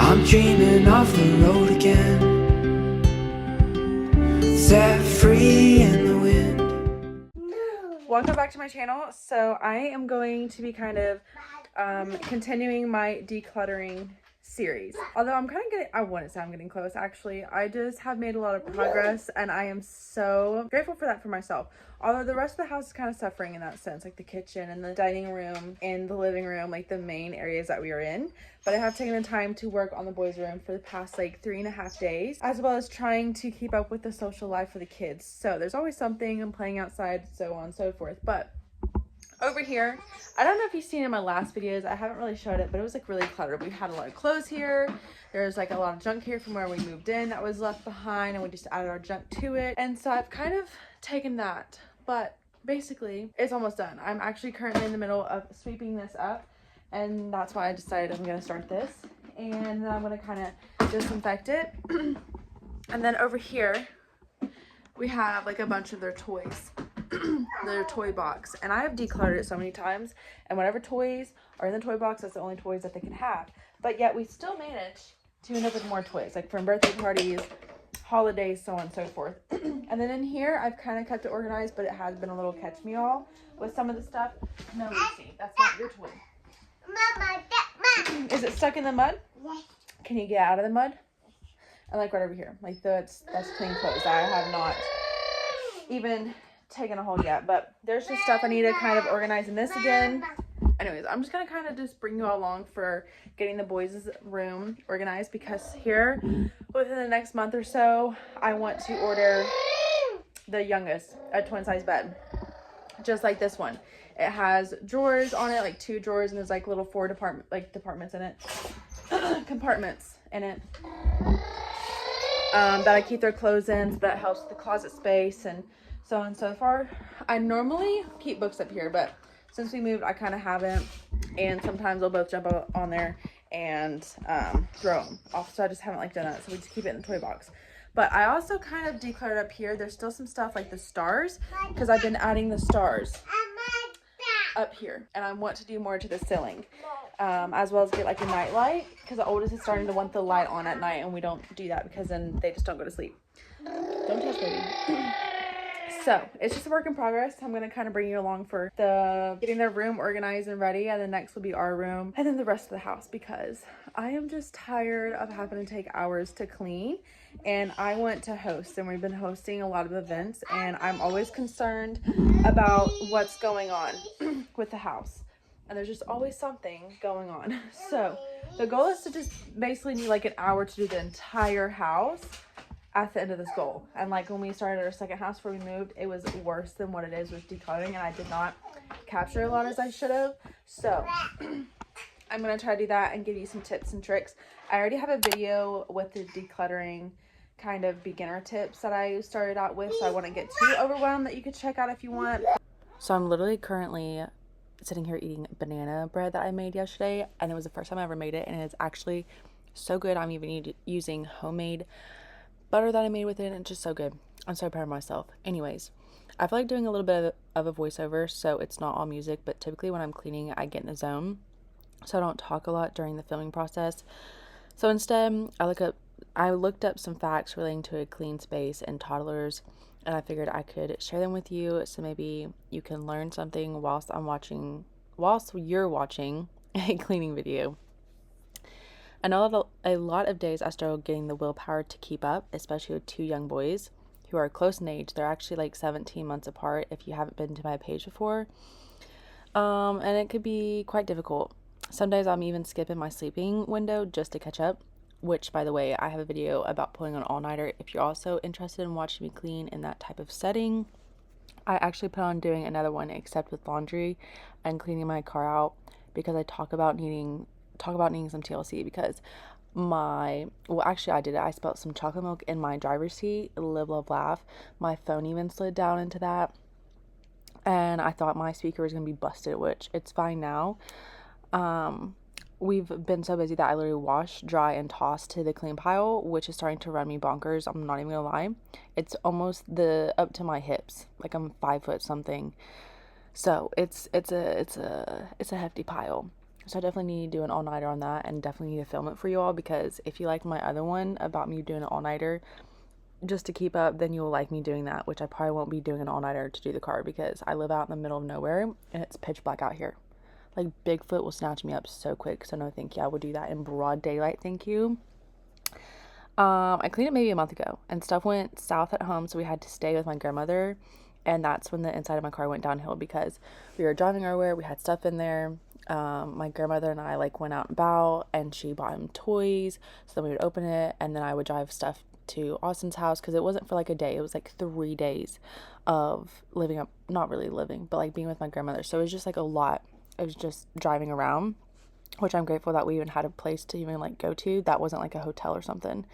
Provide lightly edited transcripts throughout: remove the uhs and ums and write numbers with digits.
I'm dreaming of the road again, set free in the wind. Welcome back to my channel. So I am going to be kind of continuing my decluttering series. Although I'm kind of getting, I wouldn't say I'm getting close actually. I just have made a lot of progress and I am so grateful for that for myself. Although the rest of the house is kind of suffering in that sense, like the kitchen and the dining room and the living room, like the main areas that we are in. But I have taken the time to work on the boys' room for the past like 3.5 days, as well as trying to keep up with the social life for the kids. So there's always something, I'm playing outside, so on and so forth. But over here, I don't know if you've seen in my last videos, I haven't really showed it, but it was like really cluttered. We had a lot of clothes here. There's like a lot of junk here from where we moved in that was left behind, and we just added our junk to it. And so I've kind of taken that, but basically it's almost done. I'm actually currently in the middle of sweeping this up, and that's why I decided I'm gonna start this. And then I'm gonna kind of disinfect it. And then over here, we have like a bunch of their toys. Their toy box, and I have decluttered it so many times, and whatever toys are in the toy box, that's the only toys that they can have. But yet we still manage to end up with more toys, like from birthday parties, holidays, so on and so forth. And then in here I've kind of kept it organized, but it has been a little catch me all with some of the stuff. No, Lucy, that's not your toy. Is it stuck in the mud? Yes. Can you get out of the mud? And like right over here, like that's clean clothes. I have not even taken a hold yet, but there's just stuff I need to kind of organize in this again. Anyways, I'm just gonna kind of just bring you all along for getting the boys' room organized, because here within the next month or so I want to order the youngest a twin size bed, just like this one. It has drawers on it, like 2 drawers, and there's like little 4 departments in it compartments in it that I keep their clothes in, so that helps with the closet space and so on and so far. I normally keep books up here, but since we moved, I kind of haven't, and sometimes they'll both jump on there and throw them off, so I just haven't like done that, so we just keep it in the toy box. But I also kind of decluttered up here. There's still some stuff like the stars, because I've been adding the stars up here, and I want to do more to the ceiling, as well as get like a night light, because the oldest is starting to want the light on at night, and we don't do that because then they just don't go to sleep. Don't touch baby. So it's just a work in progress. I'm going to kind of bring you along for the getting their room organized and ready, and then next will be our room, and then the rest of the house, because I am just tired of having to take hours to clean, and I want to host, and we've been hosting a lot of events, and I'm always concerned about what's going on with the house, and there's just always something going on. So the goal is to just basically need like an hour to do the entire house at the end of this goal. And like when we started our second house where we moved, it was worse than what it is with decluttering, and I did not capture a lot as I should have. So I'm gonna try to do that and give you some tips and tricks. I already have a video with the decluttering kind of beginner tips that I started out with, so I wouldn't get too overwhelmed, that you could check out if you want. So I'm literally currently sitting here eating banana bread that I made yesterday, and it was the first time I ever made it, and it's actually so good. I'm even using homemade butter that I made with it, and it's just so good. I'm so proud of myself. Anyways, I feel like doing a little bit of a voiceover, so it's not all music, but typically when I'm cleaning, I get in the zone, so I don't talk a lot during the filming process. So instead, I looked up some facts relating to a clean space and toddlers, and I figured I could share them with you, so maybe you can learn something whilst you're watching a cleaning video. I know that a lot of days I struggle getting the willpower to keep up, especially with 2 young boys who are close in age. They're actually like 17 months apart if you haven't been to my page before. And it could be quite difficult. Some days I'm even skipping my sleeping window just to catch up, which, by the way, I have a video about pulling an all-nighter if you're also interested in watching me clean in that type of setting. I actually plan on doing another one, except with laundry and cleaning my car out, because I talk about needing some TLC, because I did it. I spilled some chocolate milk in my driver's seat. Live, love, laugh. My phone even slid down into that, and I thought my speaker was gonna be busted, which it's fine now. We've been so busy that I literally wash, dry, and toss to the clean pile, which is starting to run me bonkers. I'm not even gonna lie. It's almost up to my hips. Like I'm 5 foot something. So it's a hefty pile. So I definitely need to do an all-nighter on that, and definitely need to film it for you all, because if you like my other one about me doing an all-nighter just to keep up, then you'll like me doing that, which I probably won't be doing an all-nighter to do the car, because I live out in the middle of nowhere and it's pitch black out here. Like, Bigfoot will snatch me up so quick. So no thank you. I would do that in broad daylight, thank you. I cleaned it maybe a month ago, and stuff went south at home, so we had to stay with my grandmother, and that's when the inside of my car went downhill, because we were driving everywhere, we had stuff in there. My grandmother and I like went out and about, and she bought him toys, so then we would open it, and then I would drive stuff to Austin's house, because it wasn't for like a day, it was like 3 days of living up, not really living, but like being with my grandmother. So it was just like a lot. It was just driving around, which I'm grateful that we even had a place to even like go to that wasn't like a hotel or something.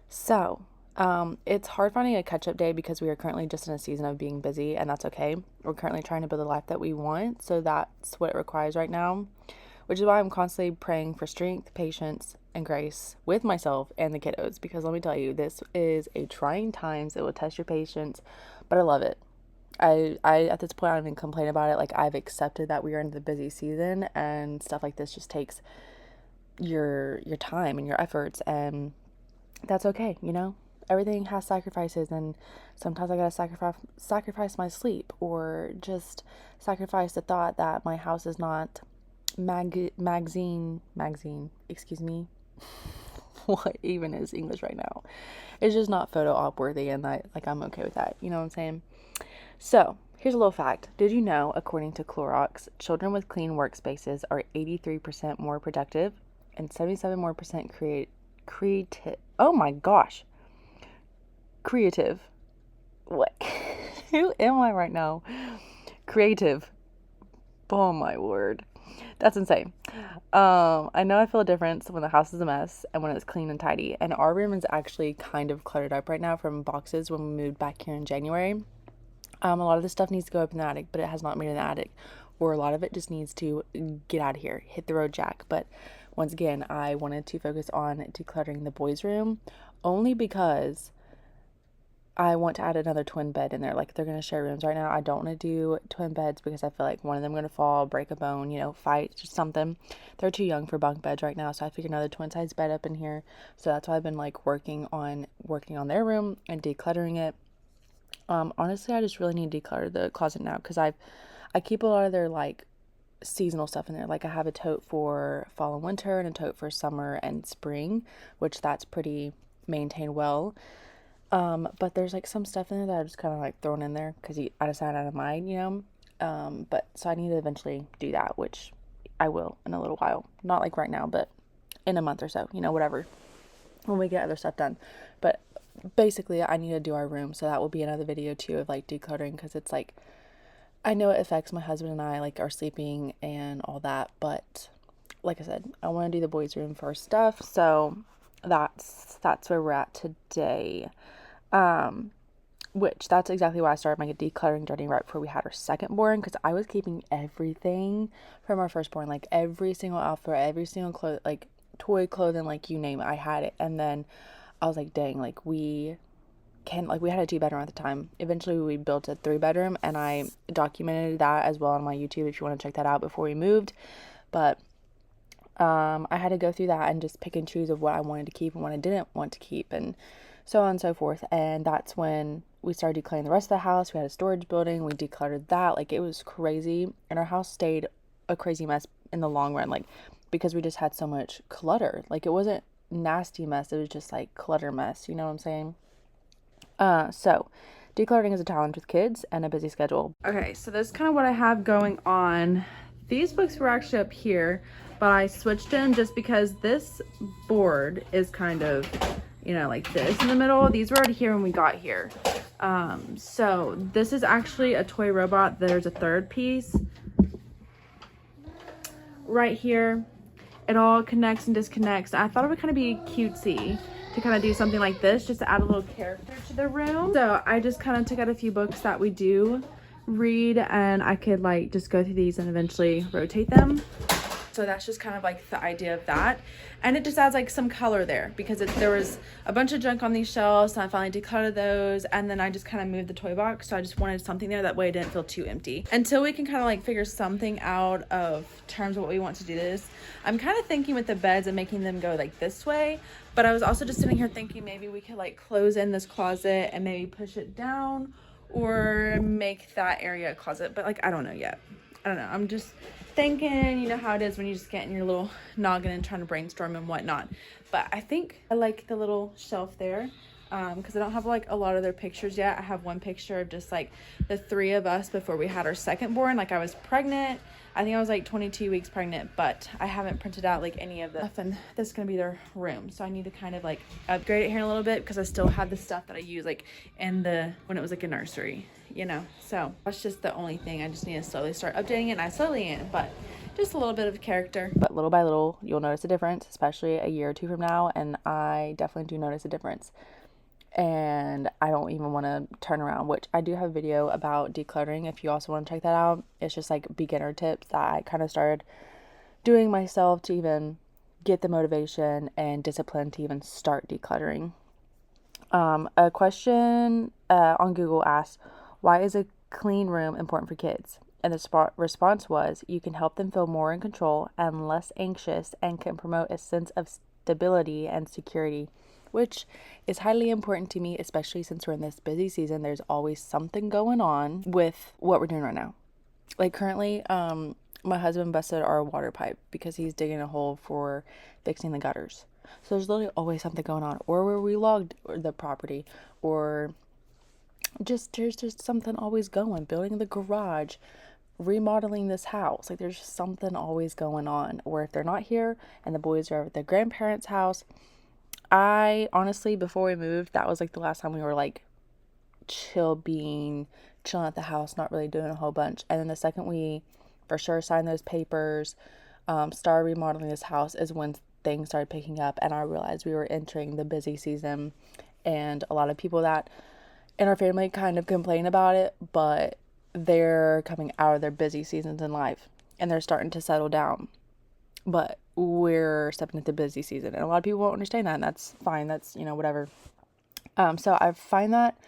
So it's hard finding a catch-up day, because we are currently just in a season of being busy, and that's okay. We're currently trying to build the life that we want, so that's what it requires right now, which is why I'm constantly praying for strength, patience, and grace with myself and the kiddos, because let me tell you, this is a trying times. It will test your patience, but I love it. I at this point, I don't even complain about it. Like, I've accepted that we are in the busy season, and stuff like this just takes your time and your efforts, and that's okay, you know? Everything has sacrifices, and sometimes I gotta sacrifice my sleep, or just sacrifice the thought that my house is not magazine, excuse me. What even is English right now? It's just not photo op worthy, and that, like, I'm okay with that. You know what I'm saying? So, here's a little fact. Did you know, according to Clorox, children with clean workspaces are 83% more productive and 77% more creative. Oh my gosh. Creative. What? Who am I right now? Creative. Oh my word. That's insane. I know I feel a difference when the house is a mess and when it's clean and tidy. And our room is actually kind of cluttered up right now from boxes when we moved back here in January. A lot of this stuff needs to go up in the attic, but it has not made it in the attic. Or a lot of it just needs to get out of here, hit the road jack. But once again, I wanted to focus on decluttering the boys' room, only because I want to add another twin bed in there. Like, they're going to share rooms right now. I don't want to do twin beds, because I feel like one of them going to fall, break a bone, you know, fight, just something. They're too young for bunk beds right now, so I figured another twin size bed up in here. So that's why I've been like working on their room and decluttering it. Honestly, I just really need to declutter the closet now, because I keep a lot of their like seasonal stuff in there. Like, I have a tote for fall and winter and a tote for summer and spring, which that's pretty maintained well. But there's like some stuff in there that I just kind of like thrown in there because I decided out of mind, you know. But so I need to eventually do that, which I will in a little while. Not like right now, but in a month or so, you know, whatever, when we get other stuff done. But basically, I need to do our room, so that will be another video too of like decluttering, because it's like, I know it affects my husband and I, like our sleeping and all that, but like I said, I want to do the boys' room first stuff, so that's where we're at today. Which that's exactly why I started my decluttering journey right before we had our second born, because I was keeping everything from our firstborn, like every single outfit, every single like toy, clothing, like you name it, I had it. And then I was like, dang, like we had a 2-bedroom at the time. Eventually we built a 3-bedroom, and I documented that as well on my YouTube if you want to check that out before we moved. But I had to go through that and just pick and choose of what I wanted to keep and what I didn't want to keep, and so on and so forth. And that's when we started decluttering the rest of the house. We had a storage building. We decluttered that. Like, it was crazy. And our house stayed a crazy mess in the long run, like, because we just had so much clutter. Like, it wasn't nasty mess. It was just like clutter mess. You know what I'm saying? So decluttering is a challenge with kids and a busy schedule. Okay, so that's kind of what I have going on. These books were actually up here, but I switched them just because this board is kind of, you know, like this in the middle. These were already here when we got here. So this is actually a toy robot. There's a third piece right here. It all connects and disconnects. I thought it would kind of be cutesy to kind of do something like this, just to add a little character to the room. So I just kind of took out a few books that we do read, and I could like just go through these and eventually rotate them. So that's just kind of like the idea of that. And it just adds like some color there because there was a bunch of junk on these shelves. So I finally decluttered those, and then I just kind of moved the toy box. So I just wanted something there, that way it didn't feel too empty. Until we can kind of like figure something out of terms of what we want to do this. I'm kind of thinking with the beds and making them go like this way. But I was also just sitting here thinking maybe we could like close in this closet and maybe push it down, or make that area a closet. But like, I don't know yet. I don't know. I'm just thinking, you know how it is when you just get in your little noggin and trying to brainstorm and whatnot. But I think I like the little shelf there, because I don't have like a lot of their pictures yet. I have one picture of just like the 3 of us before we had our second born. Like I was pregnant. I think I was like 22 weeks pregnant, but I haven't printed out like any of the stuff, and this is gonna be their room. So I need to kind of like upgrade it here a little bit, because I still have the stuff that I use like in when it was like a nursery, you know. So that's just the only thing. I just need to slowly start updating it, and I slowly am, but just a little bit of character. But little by little, you'll notice a difference, especially a year or 2 from now, and I definitely do notice a difference. And I don't even want to turn around, which I do have a video about decluttering if you also want to check that out. It's just like beginner tips that I kind of started doing myself to even get the motivation and discipline to even start decluttering. A question on Google asked, why is a clean room important for kids? And the response was, you can help them feel more in control and less anxious, and can promote a sense of stability and security, which is highly important to me, especially since we're in this busy season. There's always something going on with what we're doing right now. Like currently, my husband busted our water pipe because he's digging a hole for fixing the gutters. So there's literally always something going on, or where we logged the property, or there's just something always going, building the garage, remodeling this house. Like there's just something always going on. Or if they're not here and the boys are at their grandparents' house, I honestly, before we moved, that was like the last time we were like chilling at the house, not really doing a whole bunch. And then the second we for sure signed those papers, started remodeling this house, is when things started picking up, and I realized we were entering the busy season. And a lot of people that in our family kind of complain about it, but they're coming out of their busy seasons in life and they're starting to settle down. But we're stepping into busy season, and a lot of people won't understand that, and that's fine. That's, you know, whatever. So I find that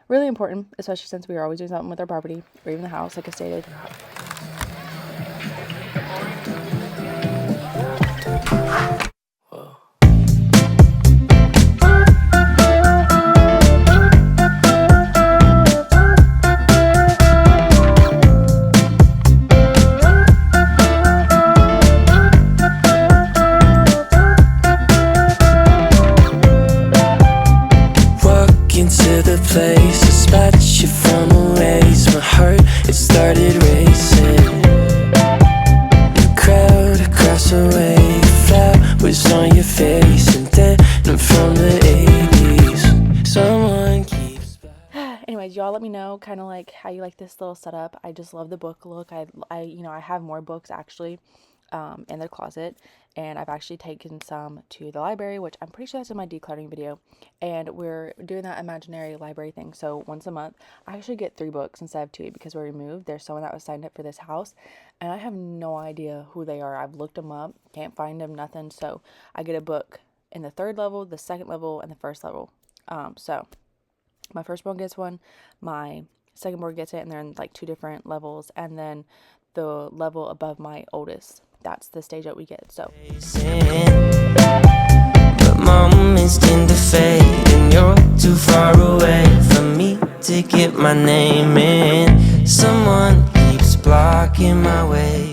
really important, especially since we are always doing something with our property or even the house, like I stated. Place, dispatch you from a race. My heart, it started racing. The crowd across the way, flowers on your face, and then from the 80s, someone keeps. Anyways, y'all let me know kind of like how you like this little setup. I just love the book look. I have more books actually in the closet, and I've actually taken some to the library, which I'm pretty sure that's in my decluttering video, and we're doing that imaginary library thing. So once a month I actually get 3 books instead of 2, because where we moved, there's someone that was signed up for this house, and I have no idea who they are. I've looked them up, can't find them, nothing. So I get a book in the 3rd level, the 2nd level, and the 1st level. So my firstborn gets one, my secondborn gets it, and they're in like 2 different levels, and then the level above my oldest, that's the stage that we get. So but moments tend to fade, and you're too far away from me to get my name in. Someone keeps blocking my way.